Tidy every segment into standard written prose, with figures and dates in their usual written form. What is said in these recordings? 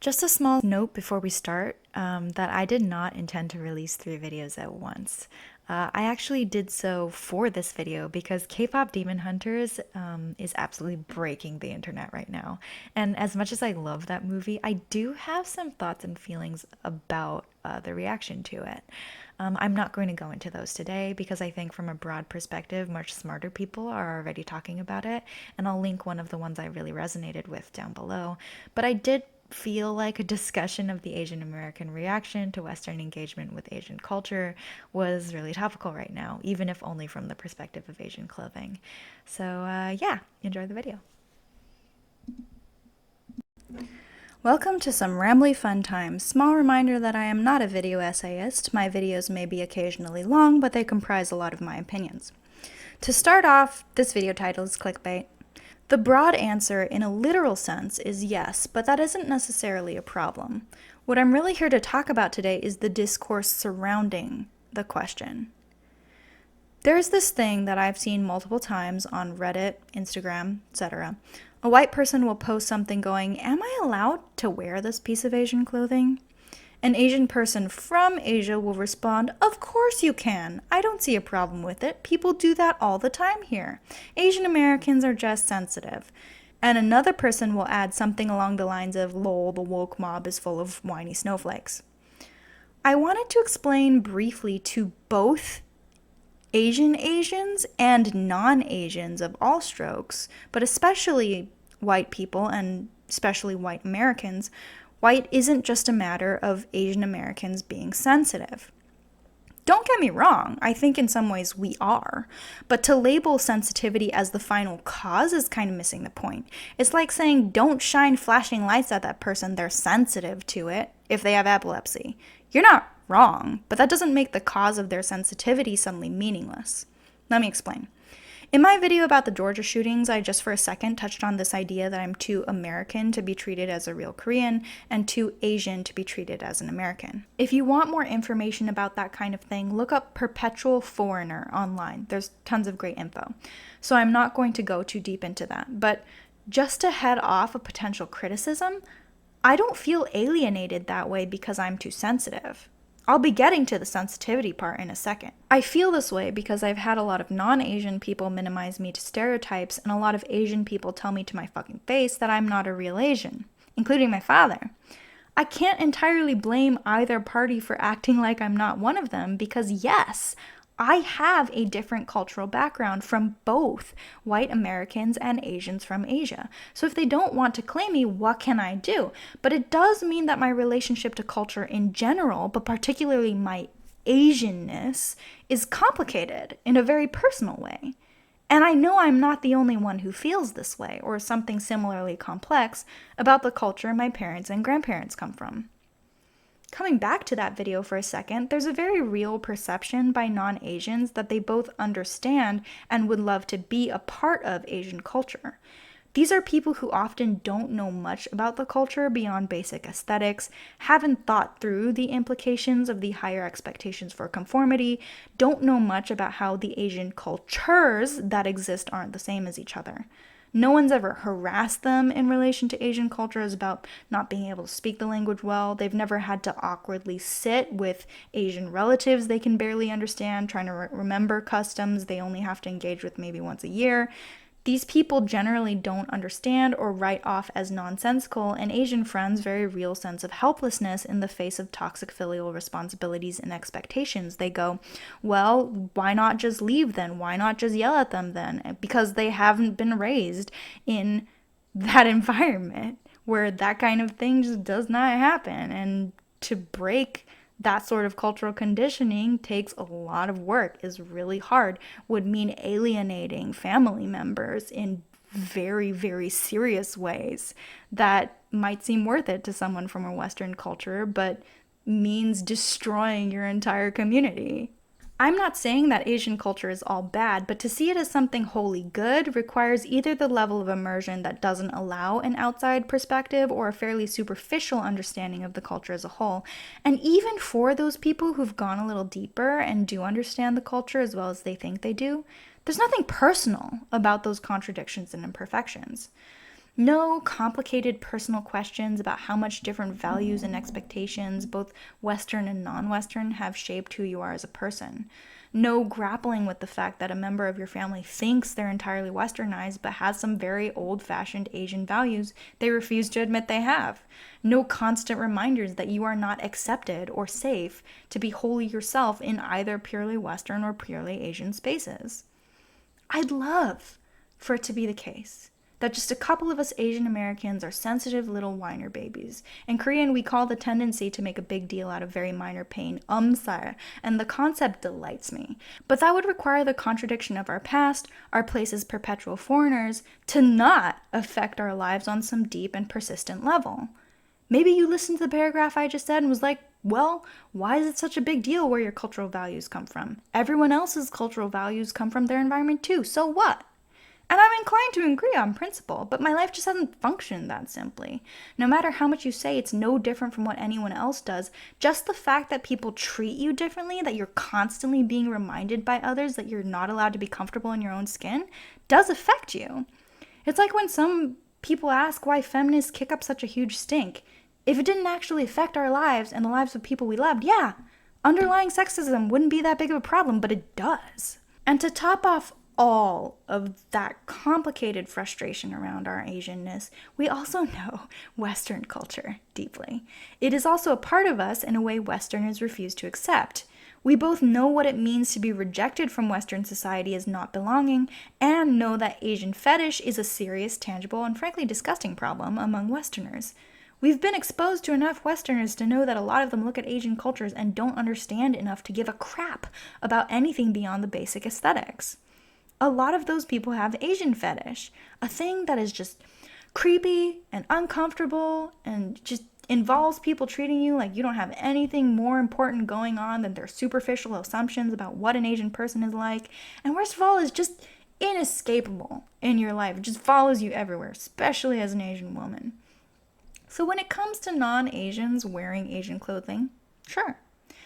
Just a small note before we start that I did not intend to release 3 videos at once. I actually did so for this video because K-pop Demon Hunters is absolutely breaking the internet right now. And as much as I love that movie, I do have some thoughts and feelings about the reaction to it. I'm not going to go into those today because I think, from a broad perspective, much smarter people are already talking about it, and I'll link one of the ones I really resonated with down below. But I did feel like a discussion of the Asian American reaction to Western engagement with Asian culture was really topical right now, even if only from the perspective of Asian clothing. So, yeah, enjoy the video. Welcome to some rambly fun times. Small reminder that I am not a video essayist. My videos may be occasionally long, but they comprise a lot of my opinions. To start off, this video title is clickbait. The broad answer in a literal sense is yes, but that isn't necessarily a problem. What I'm really here to talk about today is the discourse surrounding the question. There's this thing that I've seen multiple times on Reddit, Instagram, etc. A white person will post something going, "Am I allowed to wear this piece of Asian clothing?" An Asian person from Asia will respond, "Of course you can. I don't see a problem with it. People do that all the time here. Asian Americans are just sensitive." And another person will add something along the lines of, "Lol, the woke mob is full of whiny snowflakes." I wanted to explain briefly to both Asians and non-Asians of all strokes, but especially white people and especially white Americans, white isn't just a matter of Asian Americans being sensitive. Don't get me wrong, I think in some ways we are, but to label sensitivity as the final cause is kind of missing the point. It's like saying don't shine flashing lights at that person, they're sensitive to it if they have epilepsy. You're not wrong, but that doesn't make the cause of their sensitivity suddenly meaningless. Let me explain. In my video about the Georgia shootings, I just for a second touched on this idea that I'm too American to be treated as a real Korean and too Asian to be treated as an American. If you want more information about that kind of thing, look up perpetual foreigner online. There's tons of great info. So I'm not going to go too deep into that. But just to head off a potential criticism, I don't feel alienated that way because I'm too sensitive. I'll be getting to the sensitivity part in a second. I feel this way because I've had a lot of non-Asian people minimize me to stereotypes, and a lot of Asian people tell me to my fucking face that I'm not a real Asian, including my father. I can't entirely blame either party for acting like I'm not one of them because, yes, I have a different cultural background from both white Americans and Asians from Asia. So if they don't want to claim me, what can I do? But it does mean that my relationship to culture in general, but particularly my Asianness, is complicated in a very personal way. And I know I'm not the only one who feels this way, or something similarly complex, about the culture my parents and grandparents come from. Coming back to that video for a second, there's a very real perception by non-Asians that they both understand and would love to be a part of Asian culture. These are people who often don't know much about the culture beyond basic aesthetics, haven't thought through the implications of the higher expectations for conformity, don't know much about how the Asian cultures that exist aren't the same as each other. No one's ever harassed them in relation to Asian cultures about not being able to speak the language well. They've never had to awkwardly sit with Asian relatives they can barely understand, trying to remember customs they only have to engage with maybe once a year. These people generally don't understand or write off as nonsensical an Asian friend's very real sense of helplessness in the face of toxic filial responsibilities and expectations. They go, well, why not just leave then? Why not just yell at them then? Because they haven't been raised in that environment where that kind of thing just does not happen. And to break that sort of cultural conditioning takes a lot of work, is really hard, would mean alienating family members in very, very serious ways that might seem worth it to someone from a Western culture, but means destroying your entire community. I'm not saying that Asian culture is all bad, but to see it as something wholly good requires either the level of immersion that doesn't allow an outside perspective or a fairly superficial understanding of the culture as a whole. And even for those people who've gone a little deeper and do understand the culture as well as they think they do, there's nothing personal about those contradictions and imperfections. No complicated personal questions about how much different values and expectations, both Western and non-Western, have shaped who you are as a person. No grappling with the fact that a member of your family thinks they're entirely Westernized but has some very old-fashioned Asian values they refuse to admit they have. No constant reminders that you are not accepted or safe to be wholly yourself in either purely Western or purely Asian spaces. I'd love for it to be the case that just a couple of us Asian Americans are sensitive little whiner babies. In Korean, we call the tendency to make a big deal out of very minor pain umsal, and the concept delights me. But that would require the contradiction of our past, our place as perpetual foreigners, to not affect our lives on some deep and persistent level. Maybe you listened to the paragraph I just said and was like, well, why is it such a big deal where your cultural values come from? Everyone else's cultural values come from their environment too, so what? And I'm inclined to agree on principle, but my life just hasn't functioned that simply. No matter how much you say it's no different from what anyone else does, just the fact that people treat you differently, that you're constantly being reminded by others that you're not allowed to be comfortable in your own skin, does affect you. It's like when some people ask why feminists kick up such a huge stink. If it didn't actually affect our lives and the lives of people we loved, yeah, underlying sexism wouldn't be that big of a problem, but it does. And to top off all of that complicated frustration around our Asianness, we also know Western culture deeply. It is also a part of us in a way Westerners refuse to accept. We both know what it means to be rejected from Western society as not belonging, and know that Asian fetish is a serious, tangible, and frankly disgusting problem among Westerners. We've been exposed to enough Westerners to know that a lot of them look at Asian cultures and don't understand enough to give a crap about anything beyond the basic aesthetics. A lot of those people have Asian fetish, a thing that is just creepy and uncomfortable and just involves people treating you like you don't have anything more important going on than their superficial assumptions about what an Asian person is like. And worst of all, is just inescapable in your life. It just follows you everywhere, especially as an Asian woman. So when it comes to non-Asians wearing Asian clothing, sure.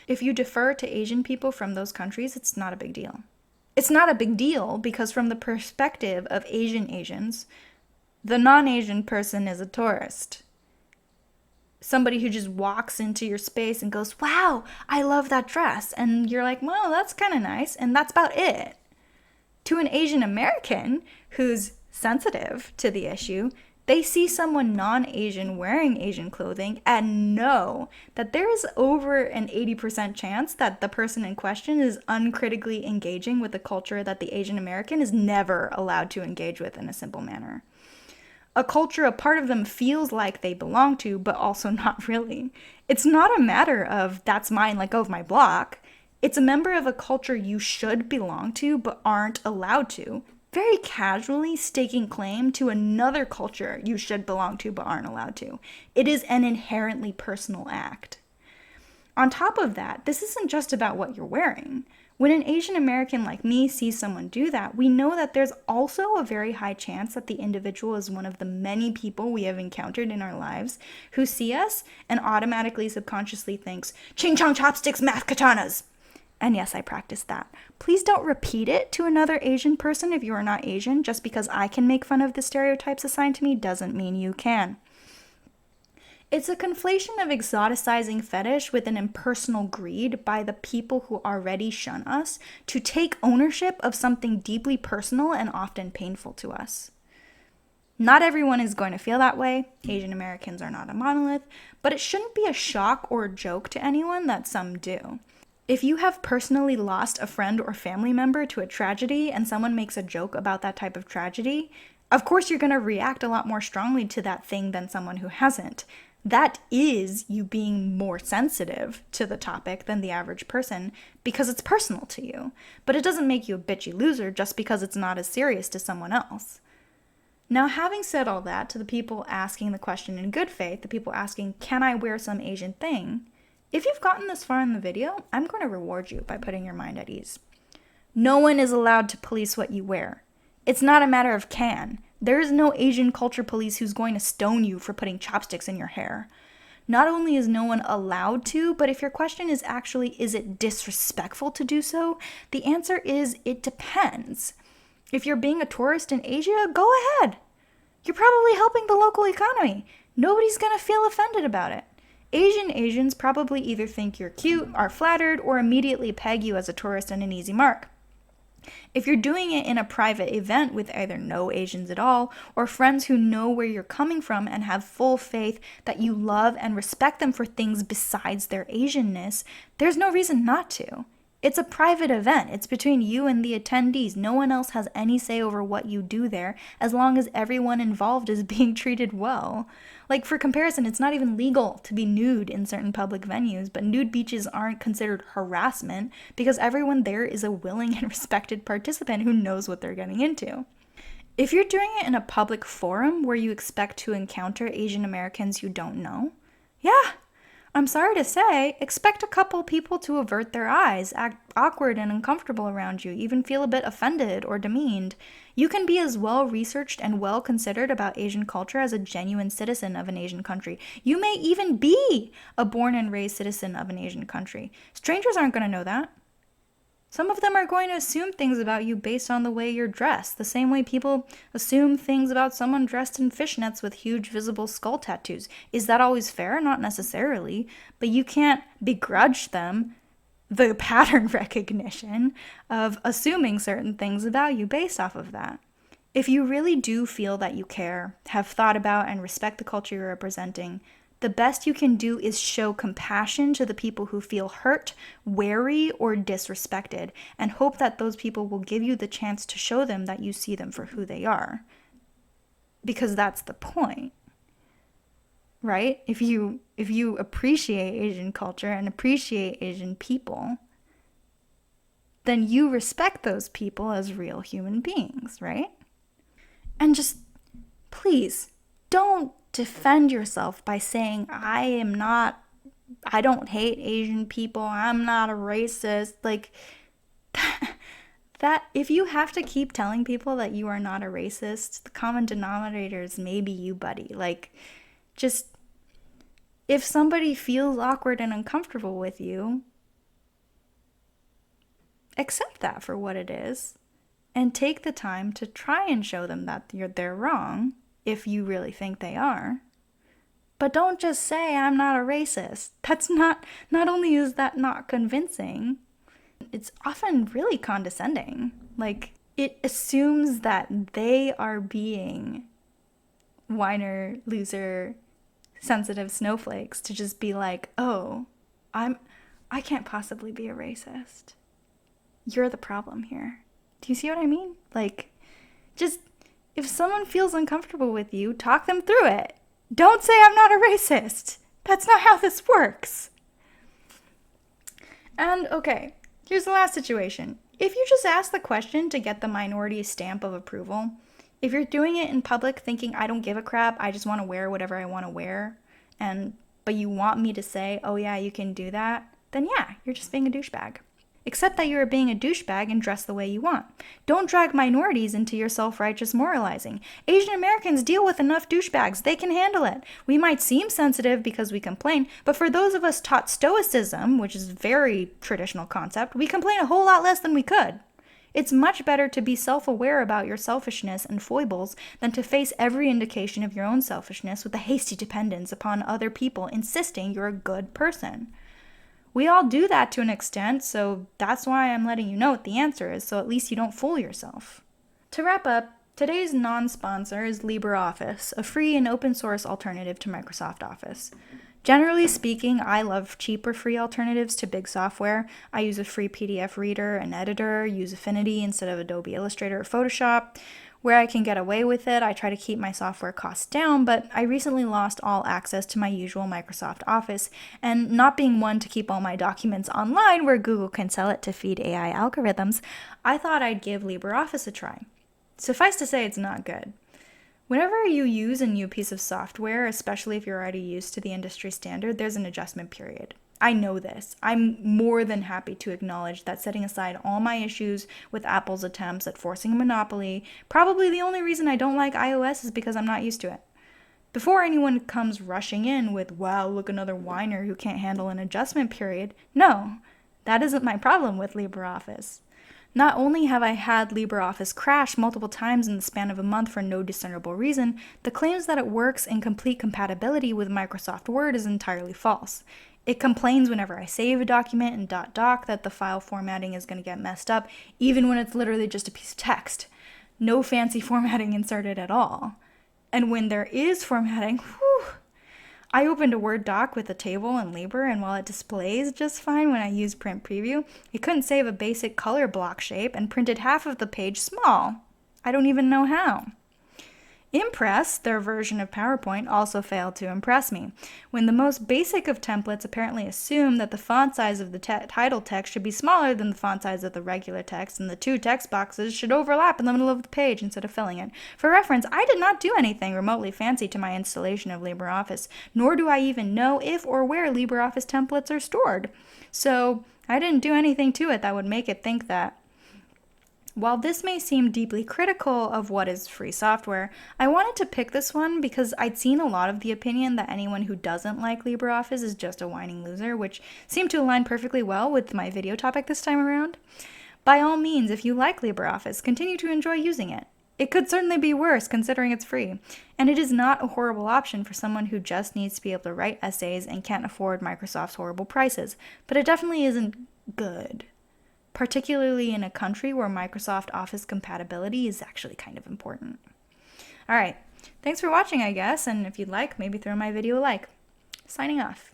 If you defer to Asian people from those countries, it's not a big deal. It's not a big deal because from the perspective of Asians, the non-Asian person is a tourist. Somebody who just walks into your space and goes, wow, I love that dress. And you're like, well, that's kind of nice. And that's about it. To an Asian American who's sensitive to the issue, they see someone non-Asian wearing Asian clothing and know that there is over an 80% chance that the person in question is uncritically engaging with a culture that the Asian American is never allowed to engage with in a simple manner. A culture a part of them feels like they belong to, but also not really. It's not a matter of that's mine, let go of my block. It's a member of a culture you should belong to, but aren't allowed to. Very casually staking claim to another culture you should belong to but aren't allowed to. It is an inherently personal act. On top of that, this isn't just about what you're wearing. When an Asian American like me sees someone do that, we know that there's also a very high chance that the individual is one of the many people we have encountered in our lives who see us and automatically subconsciously thinks, ching chong chopsticks, math katanas. And yes, I practiced that. Please don't repeat it to another Asian person if you are not Asian. Just because I can make fun of the stereotypes assigned to me doesn't mean you can. It's a conflation of exoticizing fetish with an impersonal greed by the people who already shun us to take ownership of something deeply personal and often painful to us. Not everyone is going to feel that way. Asian Americans are not a monolith, but it shouldn't be a shock or a joke to anyone that some do. If you have personally lost a friend or family member to a tragedy and someone makes a joke about that type of tragedy, of course you're going to react a lot more strongly to that thing than someone who hasn't. That is you being more sensitive to the topic than the average person because it's personal to you. But it doesn't make you a bitchy loser just because it's not as serious to someone else. Now, having said all that, to the people asking the question in good faith, the people asking, can I wear some Asian thing? If you've gotten this far in the video, I'm going to reward you by putting your mind at ease. No one is allowed to police what you wear. It's not a matter of can. There is no Asian culture police who's going to stone you for putting chopsticks in your hair. Not only is no one allowed to, but if your question is actually, is it disrespectful to do so? The answer is, it depends. If you're being a tourist in Asia, go ahead. You're probably helping the local economy. Nobody's gonna feel offended about it. Asians probably either think you're cute, are flattered, or immediately peg you as a tourist and an easy mark. If you're doing it in a private event with either no Asians at all or friends who know where you're coming from and have full faith that you love and respect them for things besides their Asianness, there's no reason not to. It's a private event. It's between you and the attendees. No one else has any say over what you do there as long as everyone involved is being treated well. Like, for comparison, it's not even legal to be nude in certain public venues, but nude beaches aren't considered harassment because everyone there is a willing and respected participant who knows what they're getting into. If you're doing it in a public forum where you expect to encounter Asian Americans you don't know, yeah, I'm sorry to say, expect a couple people to avert their eyes, act awkward and uncomfortable around you, even feel a bit offended or demeaned. You can be as well researched and well considered about Asian culture as a genuine citizen of an Asian country. You may even be a born and raised citizen of an Asian country. Strangers aren't going to know that. Some of them are going to assume things about you based on the way you're dressed, the same way people assume things about someone dressed in fishnets with huge visible skull tattoos. Is that always fair? Not necessarily, but you can't begrudge them the pattern recognition of assuming certain things about you based off of that. If you really do feel that you care, have thought about and respect the culture you're representing, the best you can do is show compassion to the people who feel hurt, wary, or disrespected, and hope that those people will give you the chance to show them that you see them for who they are. Because that's the point, right? If you appreciate Asian culture and appreciate Asian people, then you respect those people as real human beings, right? And just, please, don't defend yourself by saying, I don't hate Asian people, I'm not a racist. Like, that if you have to keep telling people that you are not a racist, the common denominator is maybe you, buddy. Like, just, if somebody feels awkward and uncomfortable with you, accept that for what it is and take the time to try and show them that they're wrong if you really think they are. But don't just say, I'm not a racist. That's not only is that not convincing, it's often really condescending. Like, it assumes that they are being whiner, loser, sensitive snowflakes to just be like, oh, I can't possibly be a racist. You're the problem here. Do you see what I mean? Like, just, if someone feels uncomfortable with you, talk them through it. Don't say I'm not a racist. That's not how this works. And okay, here's the last situation. If you just ask the question to get the minority stamp of approval, if you're doing it in public thinking I don't give a crap, I just want to wear whatever I want to wear, but you want me to say, oh yeah, you can do that, then yeah, you're just being a douchebag. Except that you are being a douchebag and dress the way you want. Don't drag minorities into your self-righteous moralizing. Asian Americans deal with enough douchebags. They can handle it. We might seem sensitive because we complain, but for those of us taught stoicism, which is a very traditional concept, we complain a whole lot less than we could. It's much better to be self-aware about your selfishness and foibles than to face every indication of your own selfishness with a hasty dependence upon other people insisting you're a good person. We all do that to an extent, so that's why I'm letting you know what the answer is, so at least you don't fool yourself. To wrap up, today's non-sponsor is LibreOffice, a free and open source alternative to Microsoft Office. Generally speaking, I love cheaper free alternatives to big software. I use a free PDF reader and editor, use Affinity instead of Adobe Illustrator or Photoshop. Where I can get away with it, I try to keep my software costs down, but I recently lost all access to my usual Microsoft Office, and not being one to keep all my documents online where Google can sell it to feed AI algorithms, I thought I'd give LibreOffice a try. Suffice to say, it's not good. Whenever you use a new piece of software, especially if you're already used to the industry standard, there's an adjustment period. I know this. I'm more than happy to acknowledge that setting aside all my issues with Apple's attempts at forcing a monopoly, probably the only reason I don't like iOS is because I'm not used to it. Before anyone comes rushing in with, wow, look, another whiner who can't handle an adjustment period, no, that isn't my problem with LibreOffice. Not only have I had LibreOffice crash multiple times in the span of a month for no discernible reason, the claims that it works in complete compatibility with Microsoft Word is entirely false. It complains whenever I save a document in .doc that the file formatting is going to get messed up, even when it's literally just a piece of text. No fancy formatting inserted at all. And when there is formatting, whew, I opened a Word doc with a table in Libre, and while it displays just fine when I use Print Preview, it couldn't save a basic color block shape and printed half of the page small. I don't even know how. Impress, their version of PowerPoint, also failed to impress me. When the most basic of templates apparently assume that the font size of the title text should be smaller than the font size of the regular text, and the two text boxes should overlap in the middle of the page instead of filling it. For reference, I did not do anything remotely fancy to my installation of LibreOffice, nor do I even know if or where LibreOffice templates are stored. So I didn't do anything to it that would make it think that. While this may seem deeply critical of what is free software, I wanted to pick this one because I'd seen a lot of the opinion that anyone who doesn't like LibreOffice is just a whining loser, which seemed to align perfectly well with my video topic this time around. By all means, if you like LibreOffice, continue to enjoy using it. It could certainly be worse considering it's free, and it is not a horrible option for someone who just needs to be able to write essays and can't afford Microsoft's horrible prices, but it definitely isn't good. Particularly in a country where Microsoft Office compatibility is actually kind of important. Alright, thanks for watching, I guess, and if you'd like, maybe throw my video a like. Signing off.